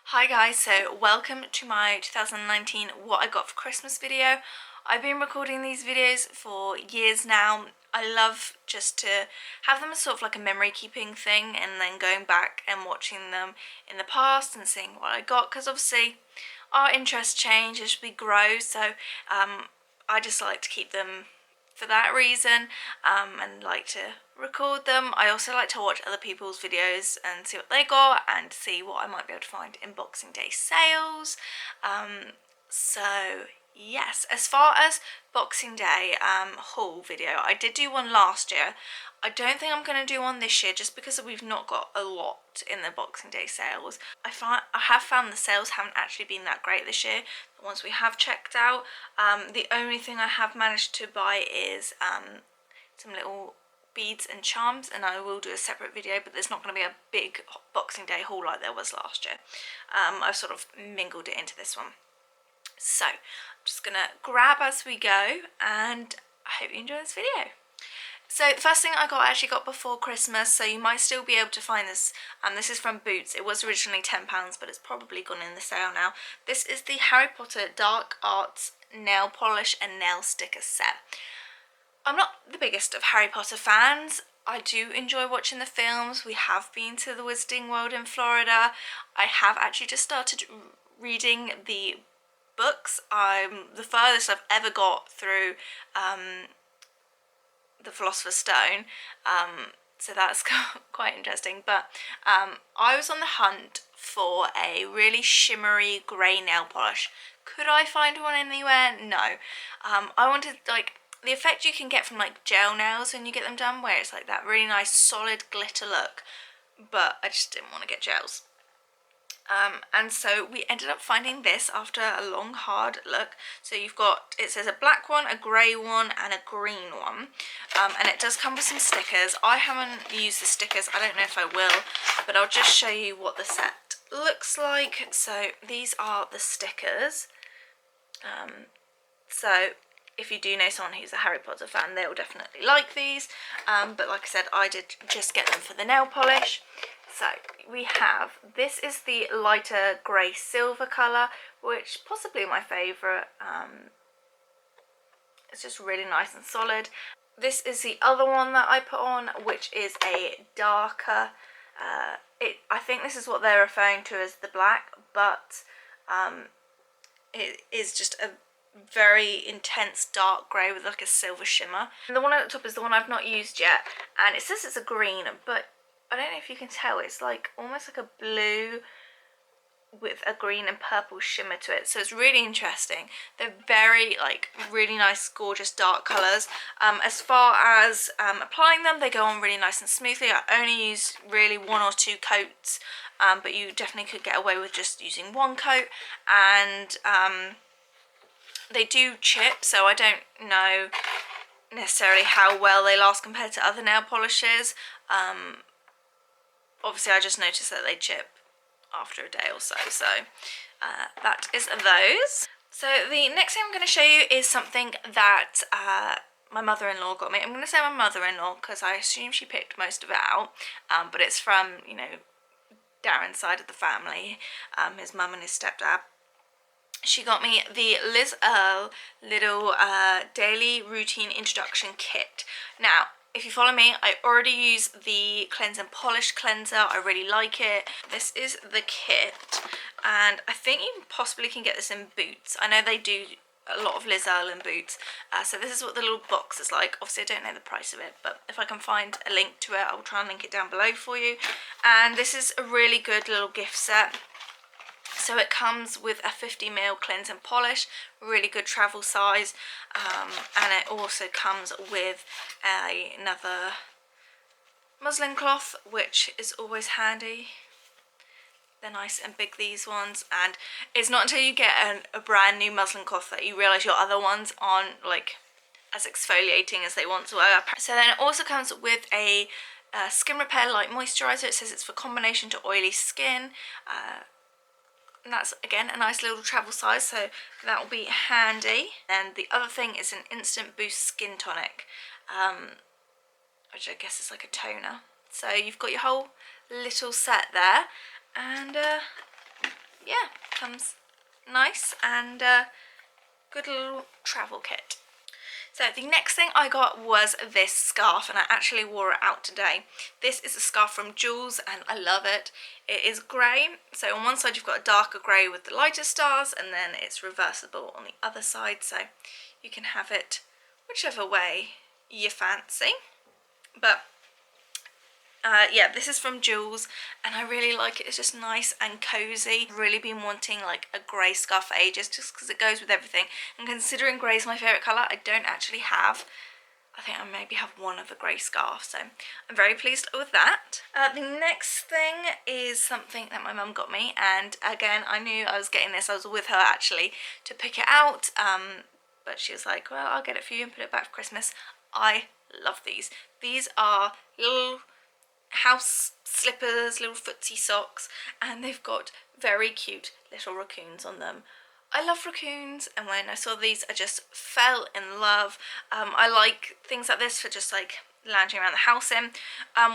Hi guys, so welcome to my 2019 what I got for Christmas video. I've been recording these videos for years now. I love just to have them as sort of like a memory keeping thing and then going back and watching them in the past and seeing what I got, because obviously our interests change as we grow, so I just like to keep them for that reason and like to record them. I also like to watch other people's videos and see what they got and see what I might be able to find in Boxing Day sales. So yes, as far as Boxing Day haul video, I did do one last year. I don't think I'm going to do one this year just because we've not got a lot in the Boxing Day sales. I have found the sales haven't actually been that great this year. The ones we have checked out, the only thing I have managed to buy is some little beads and charms, and I will do a separate video, but there's not going to be a big Boxing Day haul like there was last year. I've sort of mingled it into this one. So I'm just going to grab as we go, and I hope you enjoy this video. So the first thing I actually got before Christmas, so you might still be able to find this, this is from Boots. It was originally £10, but it's probably gone in the sale now. This is the Harry Potter Dark Arts nail polish and nail sticker set. I'm not the biggest of Harry Potter fans. I do enjoy watching the films. We have been to the Wizarding World in Florida. I have actually just started reading the books. The furthest I've ever got through the Philosopher's Stone, so that's quite interesting. But I was on the hunt for a really shimmery grey nail polish. Could I find one anywhere? No. I wanted like the effect you can get from like gel nails when you get them done, where it's like that really nice solid glitter look, but I just didn't want to get gels. And so we ended up finding this after a long hard look. So you've got, it says a black one, a grey one and a green one, and it does come with some stickers. I haven't used the stickers, I don't know if I will, but I'll just show you what the set looks like. So these are the stickers. So if you do know someone who's a Harry Potter fan, they'll definitely like these, but like I said, I did just get them for the nail polish. So we have, this is the lighter grey silver colour, which possibly my favourite. It's just really nice and solid. This is the other one that I put on, which is a darker, I think this is what they're referring to as the black, but it is just a very intense dark grey with like a silver shimmer. And the one at the top is the one I've not used yet, and it says it's a green, but I don't know if you can tell, it's like almost like a blue with a green and purple shimmer to it, so it's really interesting. They're very like really nice gorgeous dark colours. As far as applying them, they go on really nice and smoothly. I only use really 1 or 2 coats, but you definitely could get away with just using 1 coat, and they do chip, so I don't know necessarily how well they last compared to other nail polishes. Obviously I just noticed that they chip after a day or so, so that is those. So the next thing I'm going to show you is something that my mother-in-law got me. I'm going to say my mother-in-law because I assume she picked most of it out, but it's from, you know, Darren's side of the family, his mum and his stepdad. She got me the Liz Earle little daily routine introduction kit. Now, if you follow me, I already use the cleanse and polish cleanser. I really like it. This is the kit, and I think you possibly can get this in Boots. I know they do a lot of Liz Earle in Boots. So this is what the little box is like. Obviously I don't know the price of it, but if I can find a link to it, I'll try and link it down below for you. And this is a really good little gift set. So it comes with a 50ml cleanse and polish, really good travel size, and it also comes with another muslin cloth, which is always handy. They're nice and big, these ones, and it's not until you get a brand new muslin cloth that you realise your other ones aren't like as exfoliating as they once were. So then it also comes with a skin repair light moisturiser. It says it's for combination to oily skin. And that's again a nice little travel size, so that will be handy. And the other thing is an instant boost skin tonic, which I guess is like a toner. So you've got your whole little set there, and yeah, comes nice and good little travel kit. So the next thing I got was this scarf, and I actually wore it out today. This is a scarf from Jules and I love it. It is grey, so on one side you've got a darker grey with the lighter stars, and then it's reversible on the other side, so you can have it whichever way you fancy. But yeah, this is from Jules and I really like it. It's just nice and cozy. I've really been wanting like a grey scarf for ages, just because it goes with everything, and considering grey is my favourite colour, I don't actually have, I think I maybe have one of the grey scarves, so I'm very pleased with that. The next thing is something that my mum got me, and again I knew I was getting this. I was with her actually to pick it out, but she was like, well, I'll get it for you and put it back for Christmas. I love these. These are little house slippers, little footsie socks, and they've got very cute little raccoons on them. I love raccoons, and when I saw these I just fell in love. I like things like this for just like lounging around the house in.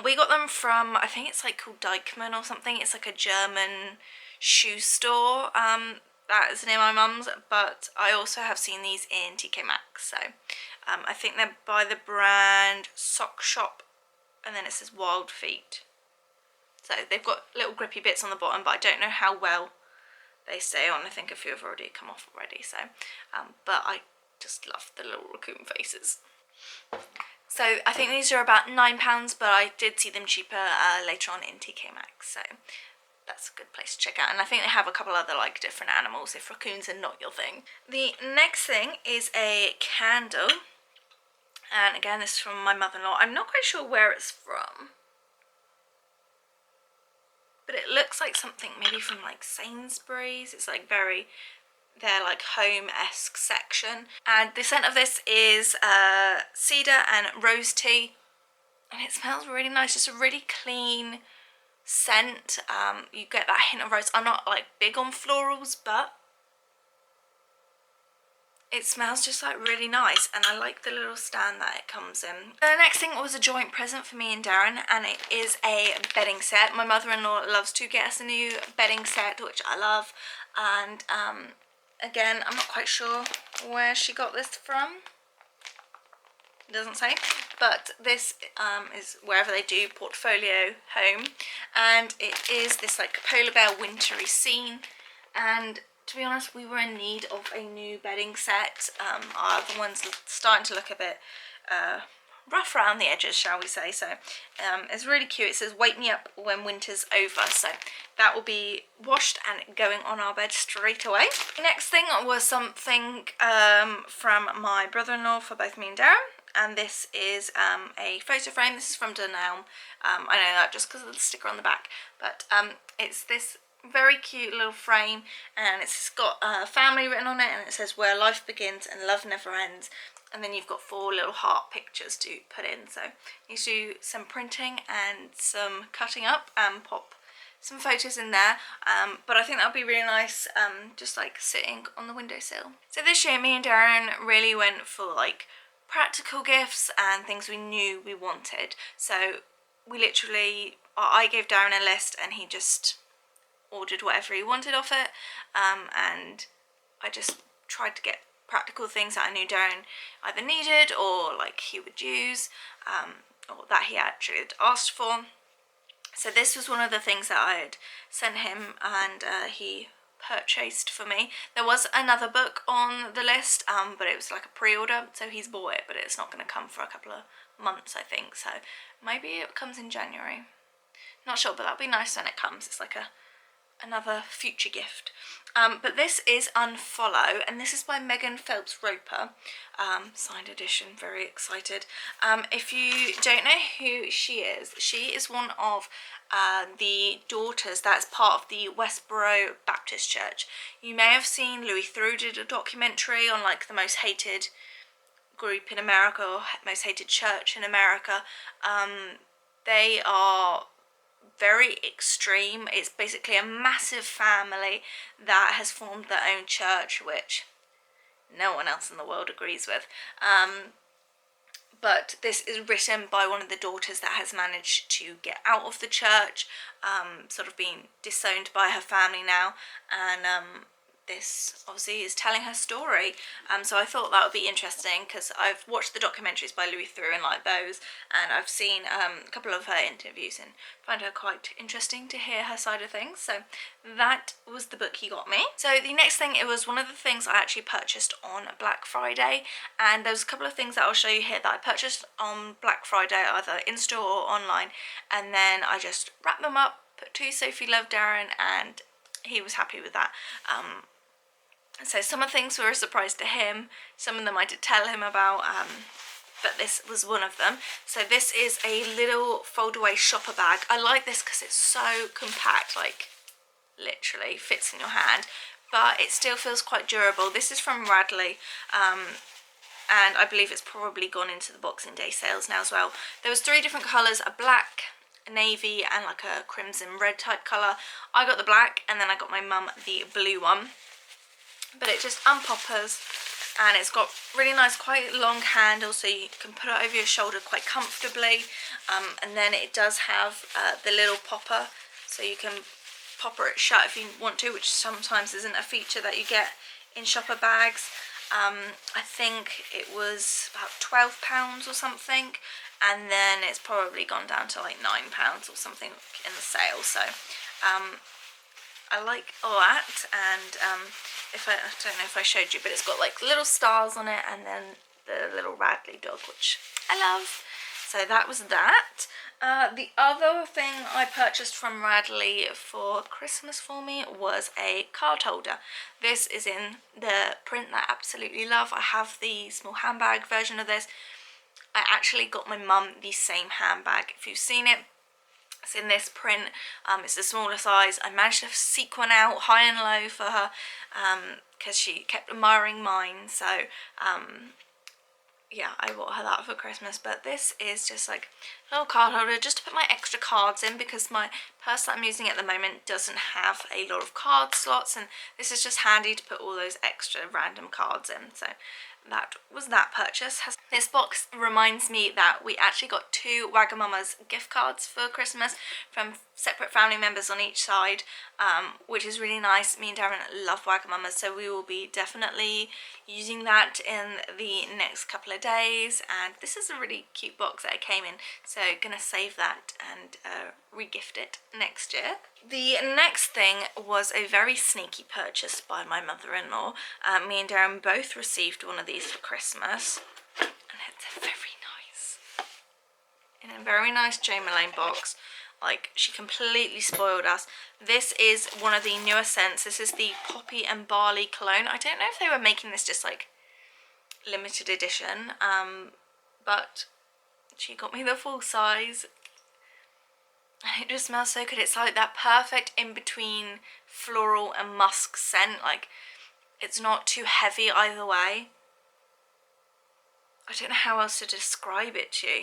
We got them from, I think it's like called Dykman or something. It's like a German shoe store that is near my mum's, but I also have seen these in TK Maxx. So I think they're by the brand Sock Shop, and then it says Wild Feet. So they've got little grippy bits on the bottom, but I don't know how well they stay on. I think a few have already come off already, so but I just love the little raccoon faces. So I think these are about £9, but I did see them cheaper later on in TK Maxx, so that's a good place to check out. And I think they have a couple other like different animals if raccoons are not your thing. The next thing is a candle. And again, this is from my mother-in-law. I'm not quite sure where it's from, but it looks like something maybe from like Sainsbury's. It's like very, their like home-esque section. And the scent of this is cedar and rose tea, and it smells really nice. Just a really clean scent. You get that hint of rose. I'm not like big on florals, but it smells just like really nice, and I like the little stand that it comes in. The next thing was a joint present for me and Darren, and it is a bedding set. My mother-in-law loves to get us a new bedding set, which I love, and again, I'm not quite sure where she got this from. It doesn't say, but this is wherever they do Portfolio Home, and it is this like polar bear wintry scene. And to be honest, we were in need of a new bedding set. Our other ones are starting to look a bit rough around the edges, shall we say. So it's really cute. It says wake me up when winter's over, so that will be washed and going on our bed straight away. The next thing was something from my brother-in-law for both me and Darren, and this is a photo frame. This is from Dunelm. I know that just because of the sticker on the back, but it's this very cute little frame, and it's got family written on it, and it says where life begins and love never ends. And then you've got 4 little heart pictures to put in. So you do some printing and some cutting up and pop some photos in there. But I think that would be really nice, just like sitting on the windowsill. So this year me and Darren really went for like practical gifts and things we knew we wanted. So we literally, I gave Darren a list and he just ordered whatever he wanted off it, and I just tried to get practical things that I knew Darren either needed or like he would use, or that he actually had asked for. So this was one of the things that I had sent him, and he purchased for me. There was another book on the list, but it was like a pre-order, so he's bought it, but it's not going to come for a couple of months, I think. So maybe it comes in January. Not sure, but that'll be nice when it comes. It's like another future gift. But this is Unfollow, and this is by Megan Phelps Roper, signed edition. Very excited. If you don't know who she is one of the daughters that's part of the Westboro Baptist Church. You may have seen Louis Theroux did a documentary on like the most hated group in America, or most hated church in America. They are very extreme. It's basically a massive family that has formed their own church, which no one else in the world agrees with. but this is written by one of the daughters that has managed to get out of the church, sort of being disowned by her family now, and this obviously is telling her story. So I thought that would be interesting, because I've watched the documentaries by Louis Theroux and like those, and I've seen a couple of her interviews and find her quite interesting to hear her side of things. So that was the book he got me. So the next thing, it was one of the things I actually purchased on Black Friday, and there's a couple of things that I'll show you here that I purchased on Black Friday, either in store or online, and then I just wrapped them up, put to Sophie loved Darren, and he was happy with that. So some of the things were a surprise to him, some of them I did tell him about, but this was one of them. So this is a little fold-away shopper bag. I like this because it's so compact, like literally fits in your hand, but it still feels quite durable. This is from Radley, and I believe it's probably gone into the Boxing Day sales now as well. There was 3 different colours, a black, a navy, and like a crimson red type colour. I got the black, and then I got my mum the blue one. But it just unpoppers, and it's got really nice, quite long handles, so you can put it over your shoulder quite comfortably. And then it does have the little popper, so you can popper it shut if you want to, which sometimes isn't a feature that you get in shopper bags. I think it was about £12 or something, and then it's probably gone down to like £9 or something in the sale. So I like all that, and I don't know if I showed you, but it's got like little stars on it, and then the little Radley dog, which I love. So that was that. The other thing I purchased from Radley for Christmas for me was a card holder. This is in the print that I absolutely love. I have the small handbag version of this. I actually got my mum the same handbag. If you've seen it, it's in this print. It's the smaller size. I managed to seek one out high and low for her, because she kept admiring mine. So yeah, I bought her that for Christmas. But this is just like a little card holder just to put my extra cards in, because my purse that I'm using at the moment doesn't have a lot of card slots, and this is just handy to put all those extra random cards in. So that was that purchase. This box reminds me that we actually got 2 Wagamama's gift cards for Christmas from separate family members on each side, which is really nice. Me and Darren love Wagamama's, so we will be definitely using that in the next couple of days. And this is a really cute box that it came in, so gonna save that and re-gift it next year. The next thing was a very sneaky purchase by my mother-in-law. Me and Darren both received one of these for Christmas, and it's very nice, in a very nice Jo Malone box. Like, she completely spoiled us. This is one of the newer scents. This is the Poppy and Barley cologne. I don't know if they were making this just like limited edition, but she got me the full size. It just smells so good. It's like that perfect in-between floral and musk scent. Like, it's not too heavy either way. I don't know how else to describe it to you.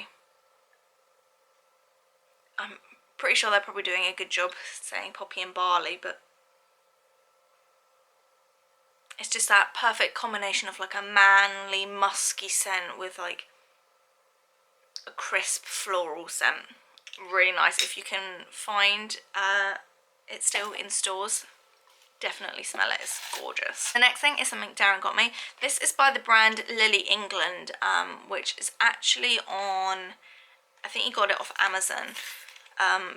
I'm pretty sure they're probably doing a good job saying Poppy and Barley, but it's just that perfect combination of like a manly, musky scent with like a crisp floral scent. Really nice. If you can find it still in stores, definitely smell it. It's gorgeous. The next thing is something Darren got me. This is by the brand Lily England, which is actually on, I think he got it off Amazon.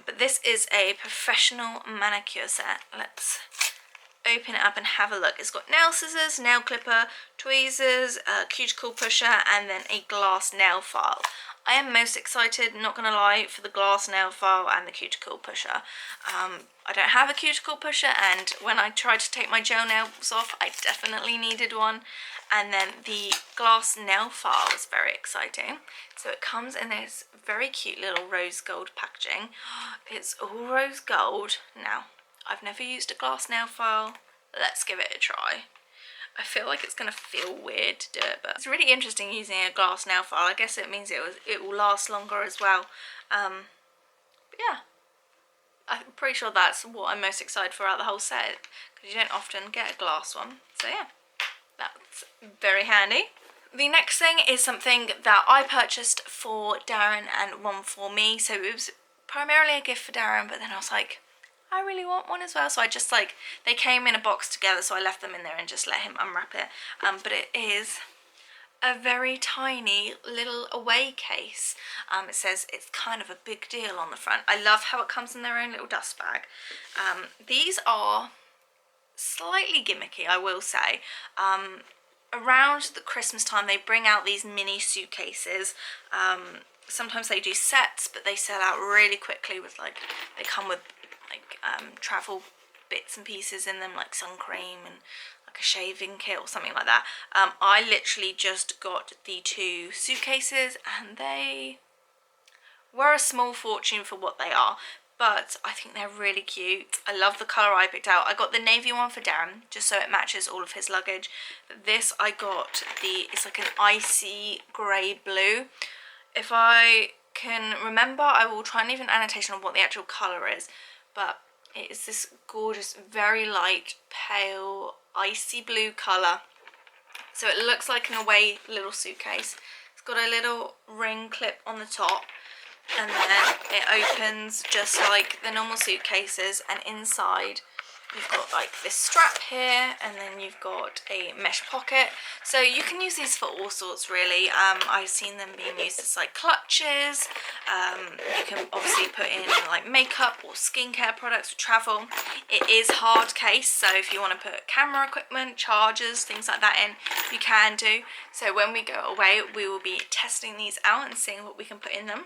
But this is a professional manicure set. Let's open it up and have a look. It's got nail scissors, nail clipper, tweezers, a cuticle pusher, and then a glass nail file. I am most excited, not gonna lie, for the glass nail file and the cuticle pusher. I don't have a cuticle pusher, and when I tried to take my gel nails off, I definitely needed one. And then the glass nail file is very exciting. So it comes in this very cute little rose gold packaging. It's all rose gold. Now, I've never used a glass nail file. Let's give it a try. I feel like it's going to feel weird to do it, but it's really interesting using a glass nail file. I guess it means it will last longer as well. But yeah, I'm pretty sure that's what I'm most excited for out of the whole set, because you don't often get a glass one. So yeah, that's very handy. The next thing is something that I purchased for Darren and one for me. So it was primarily a gift for Darren, but then I was like, I really want one as well. So I just like, they came in a box together, so I left them in there and just let him unwrap it. But it is a very tiny little away case. It says it's kind of a big deal on the front. I love how it comes in their own little dust bag. These are slightly gimmicky, I will say. Around the Christmas time they bring out these mini suitcases. Sometimes they do sets, but they sell out really quickly with like, they come with like travel bits and pieces in them, like sun cream and like a shaving kit or something like that. I literally just got the 2 suitcases and they were a small fortune for what they are, but I think they're really cute. I love the colour I picked out. I got the navy one for Darren just so it matches all of his luggage. But this I got it's like an icy grey blue. If I can remember, I will try and leave an annotation of what the actual colour is, but it is this gorgeous, very light, pale, icy blue colour. So it looks like an away little suitcase. It's got a little ring clip on the top, and then it opens just like the normal suitcases, and inside you've got like this strap here, and then you've got a mesh pocket. So you can use these for all sorts really. I've seen them being used as like clutches. You can obviously put in like makeup or skincare products for travel. It is hard case, so if you want to put camera equipment, chargers, things like that in, you can do. So when we go away, we will be testing these out and seeing what we can put in them.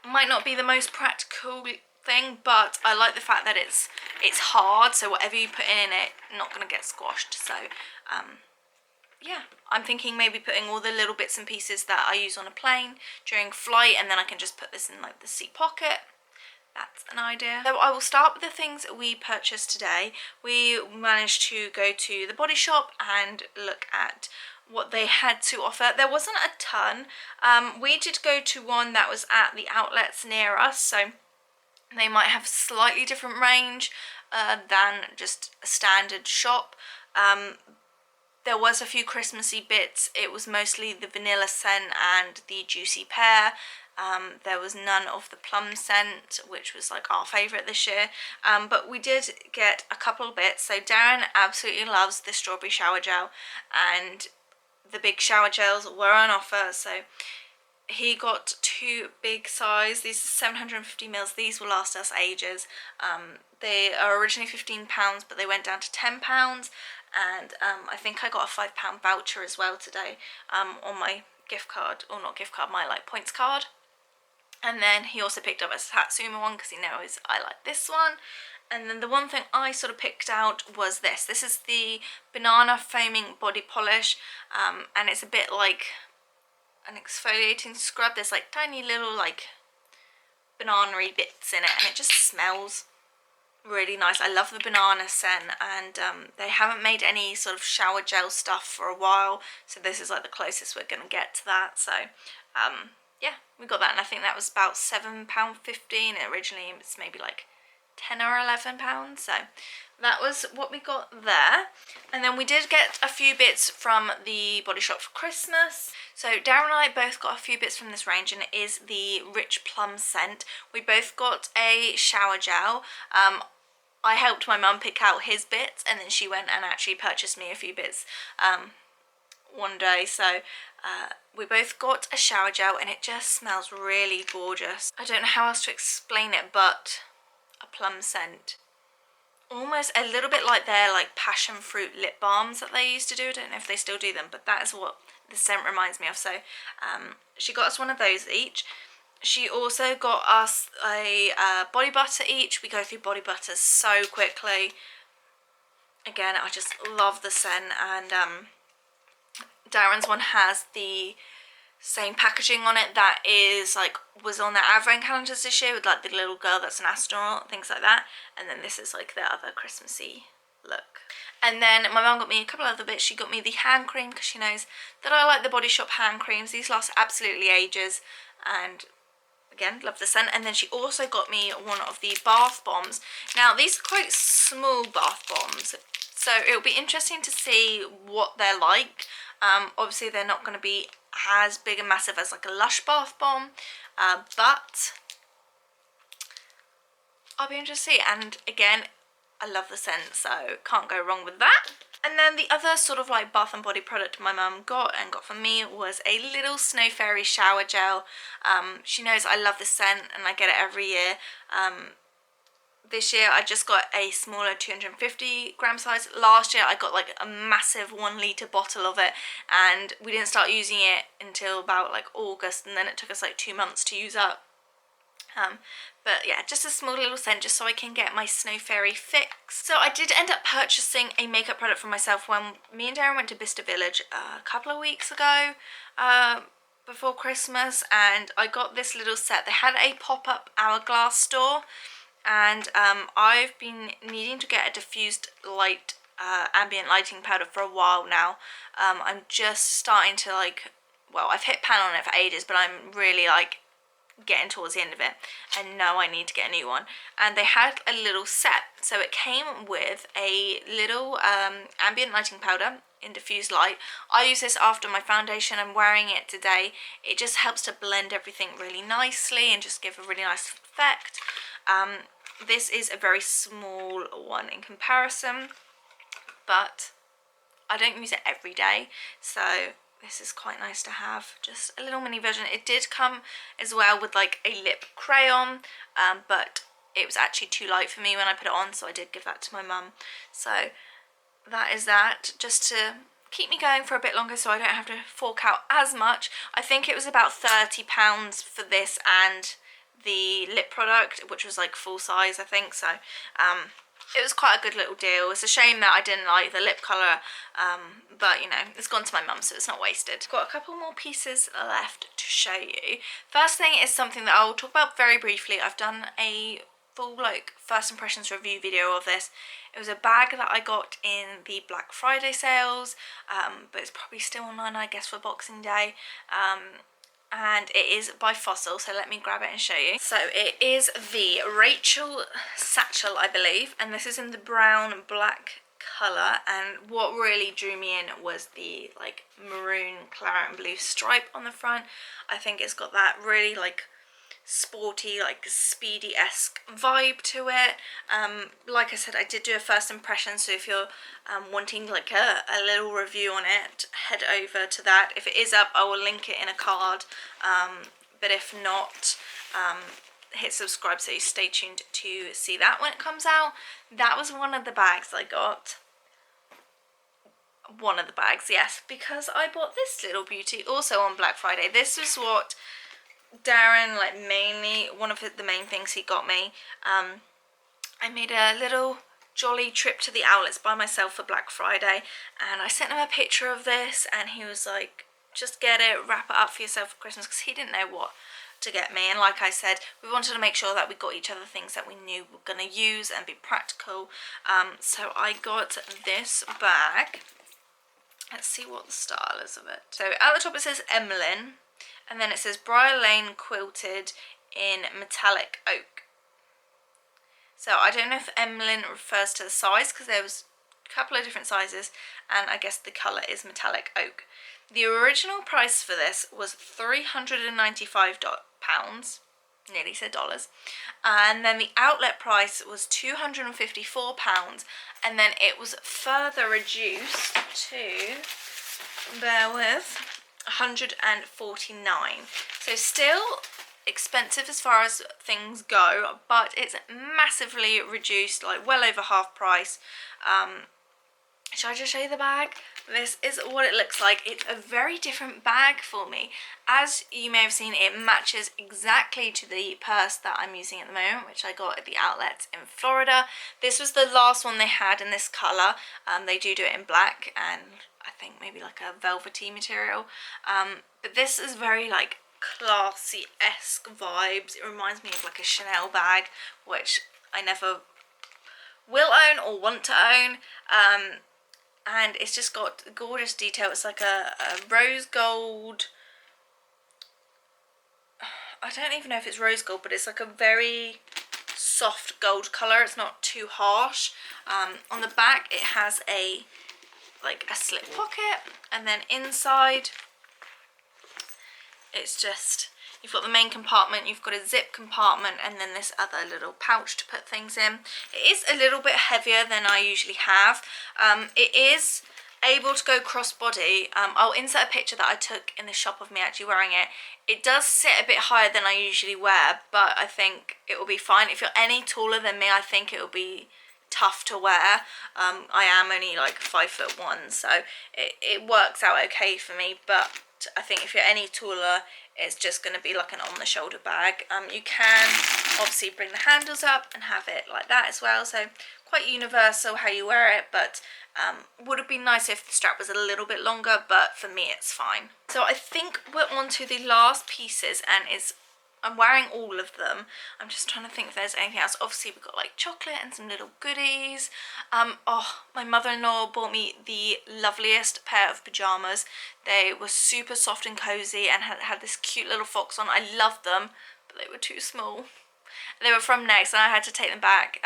Might not be the most practical thing, but I like the fact that it's hard, so whatever you put in it, not going to get squashed. So yeah, I'm thinking maybe putting all the little bits and pieces that I use on a plane during flight, and then I can just put this in like the seat pocket. That's an idea. So I will start with the things we purchased today. We managed to go to the Body Shop and look at what they had to offer. There wasn't a ton. We did go to one that was at the outlets near us, so they might have slightly different range than just a standard shop. There was a few Christmassy bits. It was mostly the vanilla scent and the juicy pear. There was none of the plum scent, which was like our favourite this year. But we did get a couple bits. So Darren absolutely loves the strawberry shower gel, and the big shower gels were on offer. So he got 2 big size. These are 750 mils. These will last us ages. They are originally £15, but they went down to £10. And I think I got a £5 voucher as well today on my gift card, or not gift card, my like points card. And then he also picked up a Satsuma one because he knows I like this one. And then the one thing I sort of picked out was this. This is the Banana Foaming Body Polish, and it's a bit like an exfoliating scrub. There's like tiny little like banana-y bits in it, and it just smells really nice. I love the banana scent, and they haven't made any sort of shower gel stuff for a while, so this is like the closest we're going to get to that. So yeah, we got that, and I think that was about £7.50, and originally it's maybe like £10 or £11, so that was what we got there. And then we did get a few bits from the Body Shop for Christmas. So Darren and I both got a few bits from this range, and it is the Rich Plum scent. We both got a shower gel. I helped my mum pick out his bits, and then she went and actually purchased me a few bits one day. So we both got a shower gel, and it just smells really gorgeous. I don't know how else to explain it, but a plum scent. Almost a little bit like their like passion fruit lip balms that they used to do. I don't know if they still do them, but that is what the scent reminds me of. So she got us one of those each. She also got us a body butter each. We go through body butters so quickly. Again, I just love the scent, and Darren's one has the same packaging on it that is like was on the advent calendars this year, with like the little girl that's an astronaut, things like that. And then this is like the other Christmassy look. And then my mum got me a couple other bits. She got me the hand cream because she knows that I like the Body Shop hand creams. These last absolutely ages, and again, love the scent. And then she also got me one of the bath bombs. Now these are quite small bath bombs, so it'll be interesting to see what they're like. Obviously they're not going to be as big and massive as like a Lush bath bomb, but I'll be interested to see. And again, I love the scent, so can't go wrong with that. And then the other sort of like bath and body product my mum got for me was a little Snow Fairy shower gel. She knows I love this scent and I get it every year. This year I just got a smaller 250 gram size. Last year I got like a massive 1 litre bottle of it, and we didn't start using it until about like August, and then it took us like 2 months to use up. But yeah, just a small little scent just so I can get my Snow Fairy fix. So I did end up purchasing a makeup product for myself when me and Darren went to Bicester Village a couple of weeks ago, before Christmas, and I got this little set. They had a pop-up Hourglass store, and I've been needing to get a diffused light ambient lighting powder for a while now. I'm just starting to like, well, I've hit pan on it for ages, but I'm really like getting towards the end of it and know I need to get a new one. And they had a little set, so it came with a little ambient lighting powder in diffused light. I use this after my foundation. I'm wearing it today. It just helps to blend everything really nicely and just give a really nice effect. This is a very small one in comparison, but I don't use it every day, so this is quite nice to have, just a little mini version. It did come as well with like a lip crayon, but it was actually too light for me when I put it on, so I did give that to my mum. So that is that, just to keep me going for a bit longer so I don't have to fork out as much. I think it was about £30 for this and the lip product, which was like full size, I think. So it was quite a good little deal. It's a shame that I didn't like the lip colour, but you know, it's gone to my mum, so it's not wasted. Got a couple more pieces left to show you. First thing is something that I'll talk about very briefly. I've done a full like first impressions review video of this. It was a bag that I got in the Black Friday sales, but it's probably still online, I guess, for Boxing Day. And it is by Fossil, so let me grab it and show you. So it is the Rachel satchel, I believe, and this is in the brown black colour, and what really drew me in was the like maroon, claret and blue stripe on the front. I think it's got that really like sporty, like speedy-esque vibe to it. Like I said, I did do a first impression, so if you're wanting like a little review on it, head over to that. If it is up, I will link it in a card, but if not, hit subscribe so you stay tuned to see that when it comes out. That was one of the bags I got. One of the bags, yes, because I bought this little beauty also on Black Friday. This was what Darren, like mainly one of the main things he got me. I made a little jolly trip to the outlets by myself for Black Friday, and I sent him a picture of this, and he was like, just get it, wrap it up for yourself for Christmas, because he didn't know what to get me. And like I said, we wanted to make sure that we got each other things that we knew we were going to use and be practical. So I got this bag. Let's see what the style is of it. So at the top it says Emlyn, and then it says Briar Lane quilted in metallic oak. So I don't know if Emlyn refers to the size, because there was a couple of different sizes, and I guess the colour is metallic oak. The original price for this was £395, nearly said dollars, and then the outlet price was £254, and then it was further reduced to, bear with, £149. So still expensive as far as things go, but it's massively reduced, like well over half price. Should I just show you the bag? This is what it looks like. It's a very different bag for me. As you may have seen, it matches exactly to the purse that I'm using at the moment, which I got at the outlets in Florida. This was the last one they had in this colour. They do it in black and I think maybe like a velvety material. But this is very like classy-esque vibes. It reminds me of like a Chanel bag, which I never will own or want to own. And it's just got gorgeous detail. It's like a rose gold, I don't even know if it's rose gold, but it's like a very soft gold colour. It's not too harsh. On the back it has a like a slip pocket, and then inside it's just, you've got the main compartment, you've got a zip compartment, and then this other little pouch to put things in. It is a little bit heavier than I usually have. It is able to go crossbody. I'll insert a picture that I took in the shop of me actually wearing it. It does sit a bit higher than I usually wear, but I think it will be fine. If you're any taller than me, I think it will be tough to wear. I am only like 5'1", so it works out okay for me, but I think if you're any taller, it's just going to be like an on-the-shoulder bag. You can obviously bring the handles up and have it like that as well, so quite universal how you wear it, but would have been nice if the strap was a little bit longer, but for me it's fine. So I think we're on to the last pieces, and I'm wearing all of them. I'm just trying to think if there's anything else. Obviously we've got like chocolate and some little goodies. Oh, my mother-in-law bought me the loveliest pair of pajamas. They were super soft and cozy and had this cute little fox on. I loved them, but they were too small. They were from Next and I had to take them back.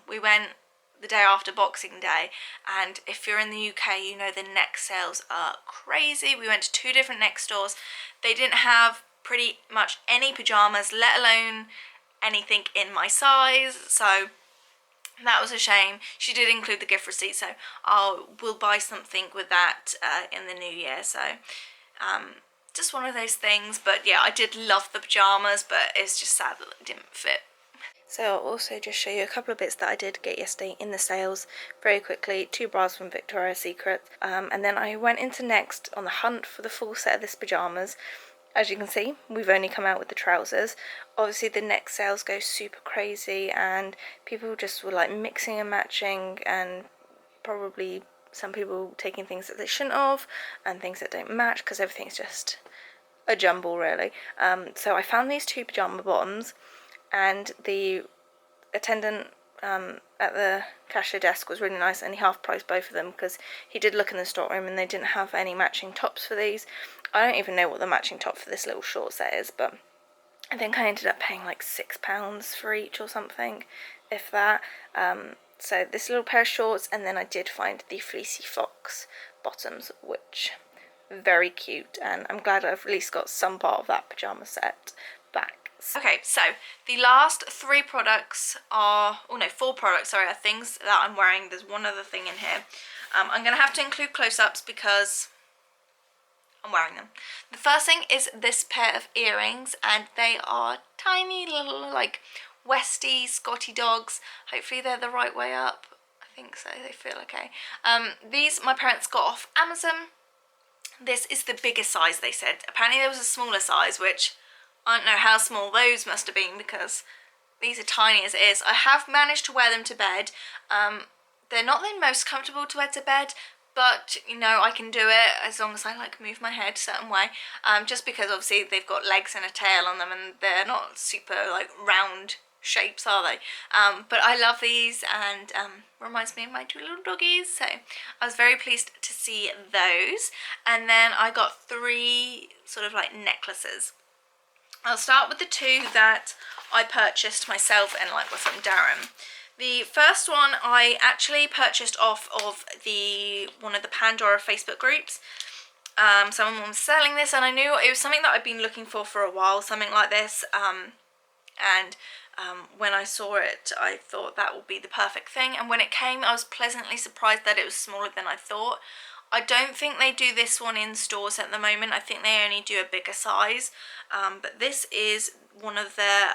We went the day after Boxing Day, and if you're in the UK, you know the Next sales are crazy. We went to 2 different Next stores. They didn't have pretty much any pajamas, let alone anything in my size, so that was a shame. She did include the gift receipt, so we'll buy something with that in the new year. So just one of those things. But yeah, I did love the pajamas, but it's just sad that they didn't fit. So I'll also just show you a couple of bits that I did get yesterday in the sales very quickly. 2 bras from Victoria's Secret, and then I went into Next on the hunt for the full set of this pajamas. As you can see, we've only come out with the trousers. Obviously the Next sales go super crazy, and people just were like mixing and matching, and probably some people taking things that they shouldn't have and things that don't match, because everything's just a jumble really. So I found these 2 pajama bottoms, and the attendant at the cashier desk was really nice, and he half priced both of them because he did look in the stockroom and they didn't have any matching tops for these. I don't even know what the matching top for this little short set is, but I think I ended up paying like £6 for each or something, if that. So this little pair of shorts, and then I did find the Fleecy Fox bottoms, which very cute, and I'm glad I've at least got some part of that pyjama set back. Okay, so the last 3 products are, oh no, 4 products, sorry, are things that I'm wearing. There's one other thing in here. I'm going to have to include close-ups because I'm wearing them. The first thing is this pair of earrings, and they are tiny little like Westie Scotty dogs. Hopefully they're the right way up. I think so, they feel okay. These my parents got off Amazon. This is the biggest size, they said. Apparently there was a smaller size, which I don't know how small those must have been because these are tiny as it is. I have managed to wear them to bed. They're not the most comfortable to wear to bed, but you know, I can do it as long as I like move my head a certain way. Just because obviously they've got legs and a tail on them, and they're not super like round shapes, are they? But I love these, and reminds me of my 2 little doggies, so I was very pleased to see those. And then I got 3 sort of like necklaces. I'll start with the 2 that I purchased myself and like were from Durham. The first one I actually purchased off of one of the Pandora Facebook groups. Someone was selling this, and I knew it was something that I'd been looking for a while, something like this. When I saw it, I thought that would be the perfect thing. And when it came, I was pleasantly surprised that it was smaller than I thought. I don't think they do this one in stores at the moment. I think they only do a bigger size. But this is one of their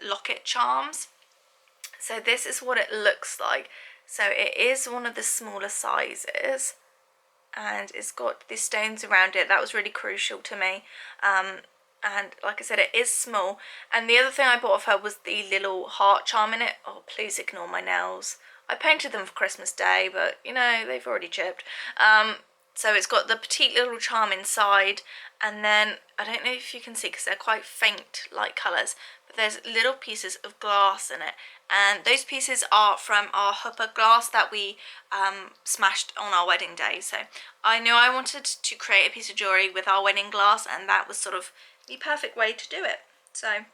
locket charms. So this is what it looks like. So it is one of the smaller sizes, and it's got these stones around it. That was really crucial to me. And like I said, it is small. And the other thing I bought of her was the little heart charm in it. Oh, please ignore my nails. I painted them for Christmas Day, but you know, they've already chipped. So it's got the petite little charm inside, and then I don't know if you can see because they're quite faint light colours, but there's little pieces of glass in it, and those pieces are from our Hooper glass that we smashed on our wedding day. So I knew I wanted to create a piece of jewellery with our wedding glass, and that was sort of the perfect way to do it. So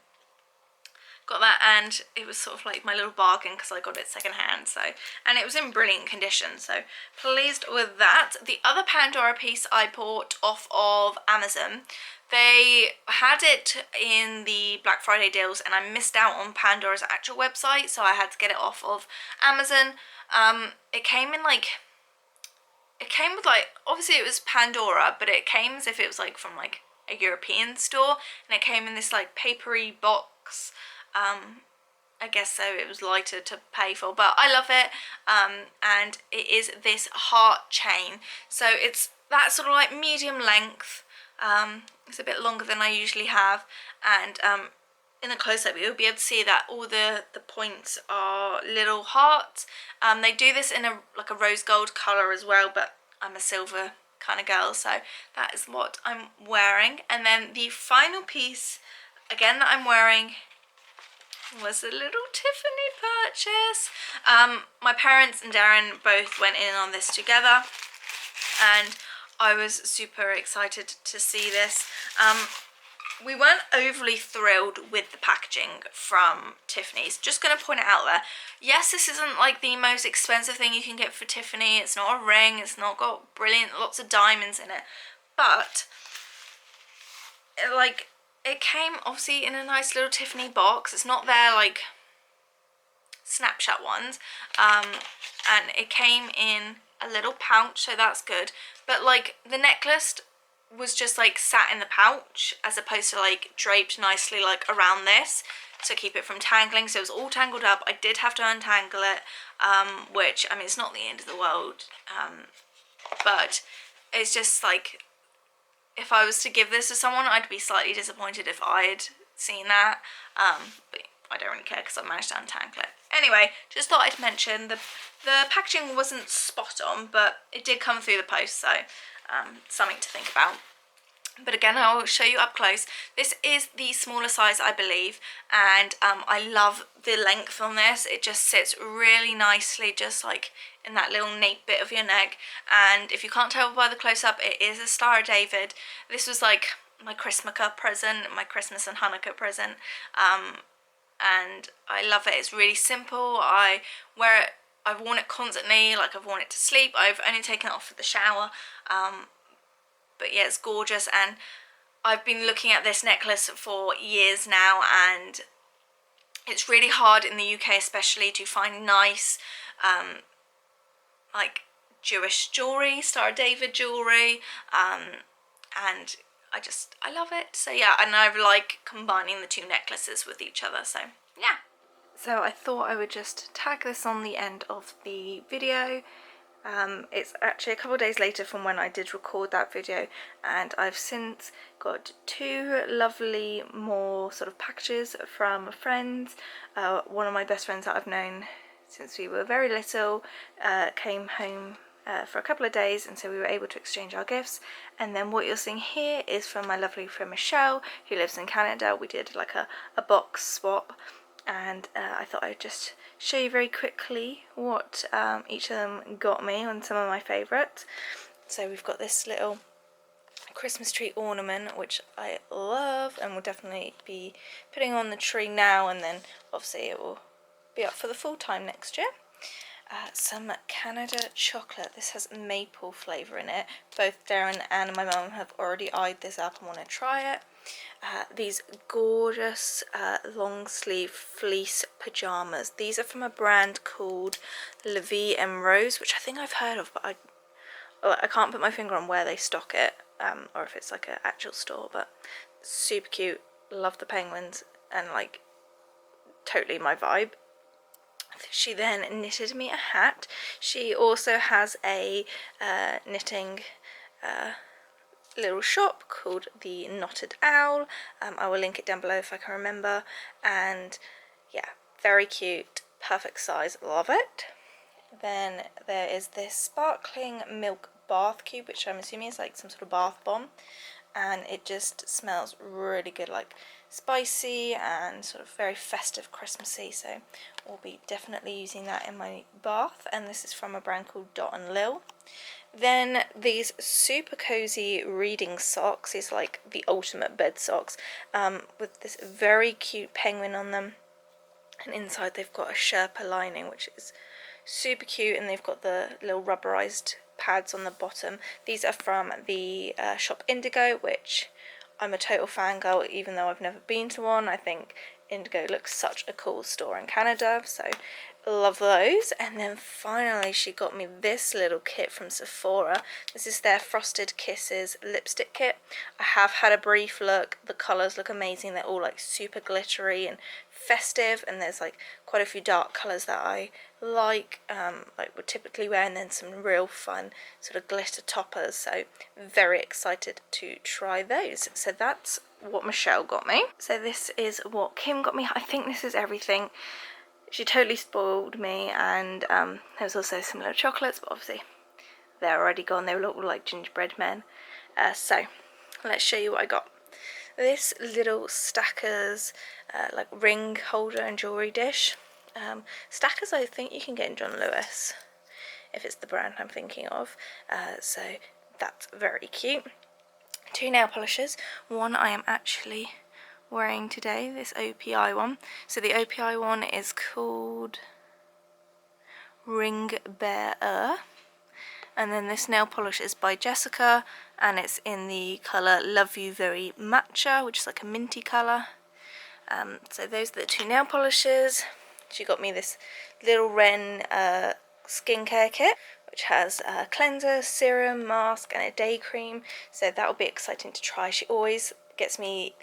got that, and it was sort of like my little bargain because I got it secondhand. So, and it was in brilliant condition, so pleased with that. The other Pandora piece I bought off of Amazon. They had it in the Black Friday deals, and I missed out on Pandora's actual website, so I had to get it off of Amazon. It came in like, it came with like, obviously it was Pandora, but it came as if it was like from like a European store, and it came in this like papery box. I guess so it was lighter to pay for, but I love it. And it is this heart chain, so it's that sort of like medium length. It's a bit longer than I usually have, and in the close-up you'll be able to see that all the points are little hearts. They do this in a like a rose gold colour as well, but I'm a silver kind of girl, so that is what I'm wearing. And then the final piece again that I'm wearing was a little Tiffany purchase. My parents and Darren both went in on this together, and I was super excited to see this. We weren't overly thrilled with the packaging from Tiffany's. Just going to point it out there. Yes, this isn't like the most expensive thing you can get for Tiffany. It's not a ring. It's not got brilliant, lots of diamonds in it. But, it came obviously in a nice little Tiffany box. It's not their like snapshot ones. And it came in a little pouch, so that's good. But like the necklace was just like sat in the pouch as opposed to like draped nicely like around this to keep it from tangling, so it was all tangled up. I did have to untangle it, which, I mean, it's not the end of the world, but it's just like, if I was to give this to someone, I'd be slightly disappointed if I'd seen that, but I don't really care because I managed to untangle it. Anyway, just thought I'd mention the packaging wasn't spot on, but it did come through the post, so something to think about. But again, I'll show you up close. This is the smaller size, I believe, and I love the length on this. It just sits really nicely, just like in that little nape bit of your neck. And if you can't tell by the close-up, it is a Star of David. This was like my Chrismakkuh present, my Christmas and Hanukkah present, and I love it. It's really simple. I wear it, I've worn it constantly, like I've worn it to sleep. I've only taken it off for the shower, but yeah, it's gorgeous. And I've been looking at this necklace for years now, and it's really hard in the UK especially to find nice like Jewish jewellery, Star of David jewellery, and I love it. So yeah, and I like combining the two necklaces with each other, so yeah. So I thought I would just tag this on the end of the video. It's actually a couple of days later from when I did record that video, and I've since got two lovely more sort of packages from friends. One of my best friends that I've known since we were very little came home for a couple of days, and so we were able to exchange our gifts. And then what you're seeing here is from my lovely friend Michelle, who lives in Canada. We did like a box swap, and I thought I'd just show you very quickly what each of them got me on some of my favourites. So we've got this little Christmas tree ornament, which I love and will definitely be putting on the tree now, and then obviously it will be up for the full time next year. Some Canada chocolate. This has maple flavour in it. Both Darren and my mum have already eyed this up and want to try it. These gorgeous long sleeve fleece pyjamas. These are from a brand called La Vie en Rose, which I think I've heard of, but I can't put my finger on where they stock it, or if it's like an actual store, but super cute. Love the penguins, and like totally my vibe. She then knitted me a hat. She also has a knitting little shop called the Knotted Owl. I will link it down below if I can remember. And yeah, very cute, perfect size, love it. Then there is this sparkling milk bath cube, which I'm assuming is like some sort of bath bomb, and it just smells really good, like spicy and sort of very festive, Christmassy, so we'll be definitely using that in my bath. And this is from a brand called Dot and Lil. Then these super cozy reading socks, these are like the ultimate bed socks, with this very cute penguin on them. and inside they've got a Sherpa lining, which is super cute, and they've got the little rubberized pads on the bottom. These are from the shop Indigo, which I'm a total fangirl, even though I've never been to one. I think Indigo looks such a cool store in Canada, so love those. And then finally she got me this little kit from Sephora. This is their Frosted Kisses lipstick kit. I have had a brief look. The colours look amazing. They're all like super glittery and festive, and there's like quite a few dark colours that I like would typically wear, and then some real fun sort of glitter toppers, so very excited to try those. So that's what Michelle got me. So this is what Kim got me. I think this is everything. She totally spoiled me, and there was also some little chocolates, but obviously they're already gone. They look like gingerbread men. So let's show you what I got. This little Stackers like ring holder and jewellery dish. Stackers I think you can get in John Lewis, if it's the brand I'm thinking of. So that's very cute. 2 nail polishes. One I am actually wearing today, this OPI one. So the OPI one is called Ring Bearer. And then this nail polish is by Jessica, and it's in the colour Love You Very Matcha, which is like a minty colour. So those are the 2 nail polishes. She got me this little Ren skincare kit, which has a cleanser, serum, mask, and a day cream. So that will be exciting to try. She always gets me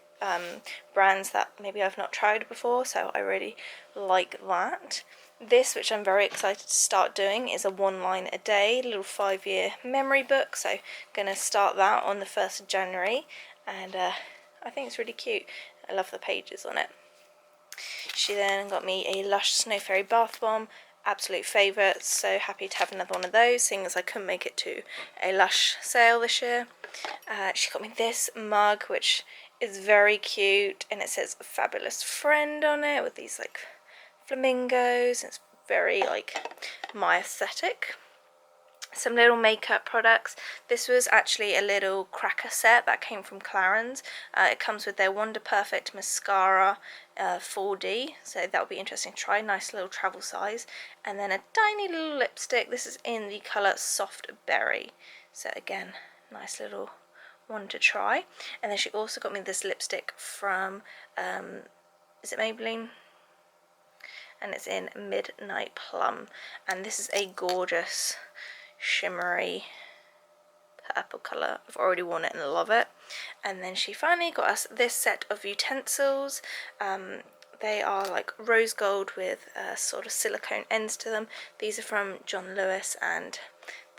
brands that maybe I've not tried before, so I really like that. This, which I'm very excited to start doing, is a 1 line a day little 5-year memory book. So I'm going to start that on the 1st of January, and I think it's really cute. I love the pages on it. She then got me a Lush Snow Fairy Bath Bomb, absolute favourite. So happy to have another one of those, seeing as I couldn't make it to a Lush sale this year. She got me this mug, which is very cute, and it says Fabulous Friend on it with these like flamingos. It's very like my aesthetic. Some little makeup products. This was actually a little cracker set that came from Clarins. It comes with their Wonder Perfect mascara 4D, so that will be interesting to try. Nice little travel size. And then a tiny little lipstick. This is in the colour Soft Berry, so again, nice little one to try. And then she also got me this lipstick from is it Maybelline? And it's in Midnight Plum, and this is a gorgeous shimmery purple colour. I've already worn it and love it. And then she finally got us this set of utensils. They are like rose gold with sort of silicone ends to them. These are from John Lewis, and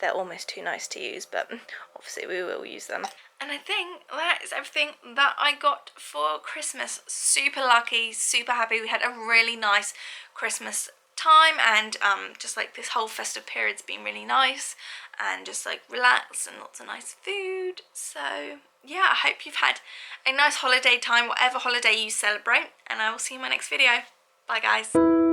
they're almost too nice to use, but obviously we will use them. And I think that is everything that I got for Christmas. Super lucky, super happy. We had a really nice Christmas time, and just like this whole festive period's been really nice, and just like relaxed, and lots of nice food. So yeah, I hope you've had a nice holiday time, whatever holiday you celebrate, and I will see you in my next video. Bye guys.